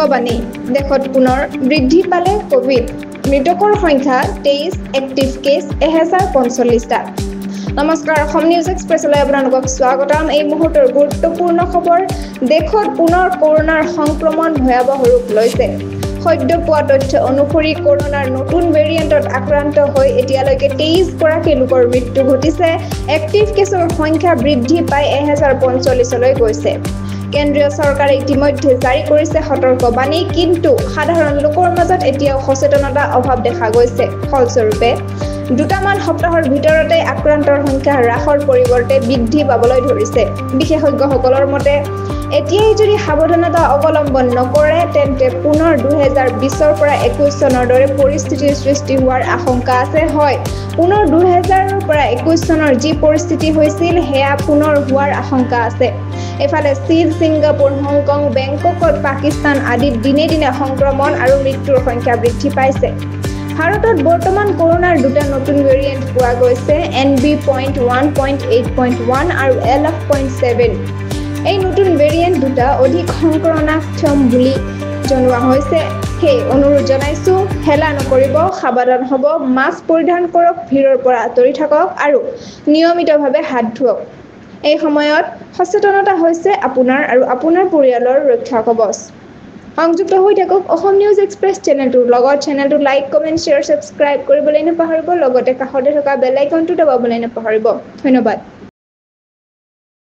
সতৰ্কবাণী দেশত পুনৰ বৃদ্ধি পালে কোভিড মৃতকৰ সংখ্যা 23 এক্টিভ কেছ 1045টা নমস্কাৰ অসম নিউজ এক্সপ্ৰেছলৈ আপোনালোকক স্বাগতম এই মুহূৰ্তৰ গুৰুত্বপূৰ্ণ খবৰ দেশত পুনৰ কৰোনাৰ সংক্ৰমণ ভয়াৱহ ৰূপ লৈছে সদ্য পোৱা তথ্য অনুসৰি কৰোনাৰ নতুন ভেৰিয়েণ্টত আক্ৰান্ত হৈ এতিয়ালৈকে 23 গৰাকী লোকৰ মৃত্যু ঘটিছে এক্টিভ কেছৰ সংখ্যা বৃদ্ধি পাই 1045 লৈ গৈছে কেন্দ্ৰীয় চৰকাৰে ইতিমধ্যে জাৰি কৰিছে সতৰ্কবাণী কিন্তু সাধাৰণ লোকৰ মাজত এতিয়াও সচেতনতা অভাৱ দেখা গৈছে ফলস্বৰূপে দুটামান সপ্তাহৰ ভিতৰতে আক্ৰান্তৰ সংখ্যা হ্ৰাসৰ পৰিৱৰ্তে বৃদ্ধি পাবলৈ ধৰিছে বিশেষজ্ঞসকলৰ মতে এতিয়াই যদি সাৱধানতা অৱলম্বন নকৰে তেন্তে পুনৰ 2020ৰ পৰা 21 চনৰ দৰে পৰিস্থিতিৰ সৃষ্টি হোৱাৰ আশংকা আছে হয় পুনৰ 2000ৰ পৰা 21 চনৰ যি পৰিস্থিতি হৈছিল হেয়া পুনৰ হোৱাৰ আশংকা আছে এফালে চীন ছিংগাপুৰ হংকং বেংককত পাকিস্তান আদিত দিনে দিনে সংক্ৰমণ আৰু মৃত্যুৰ সংখ্যা বৃদ্ধি পাইছে ভাৰতত বৰ্তমান কৰোনাৰ দুটা নতুন ভেৰিয়েণ্ট পোৱা গৈছে NB.1.8.1 আৰু LF.7 এই নতুন ভেৰিয়েণ্ট দুটা অধিক সংক্ৰমণাক্ষম বুলি জনোৱা হৈছে সেই অনুৰোধ জনাইছো হেলা নকৰিব সাৱধান হ'ব মাস্ক পৰিধান কৰক ভিৰৰ পৰা আঁতৰি থাকক আৰু নিয়মিতভাৱে হাত ধুওক এই সময়ত সচেতনতা হৈছে আপোনাৰ আৰু আপোনাৰ পৰিয়ালৰ ৰক্ষা কৱচ সংযুক্ত হৈ থাকক অসম নিউজ এক্সপ্ৰেছ চেনেলটোৰ লগত চেনেলটো লাইক কমেণ্ট শ্বেয়াৰ ছাবস্ক্ৰাইব কৰিবলৈ নাপাহৰিব লগতে কাষতে থকা বেল আইকনটো দবাবলৈ নাপাহৰিব ধন্যবাদ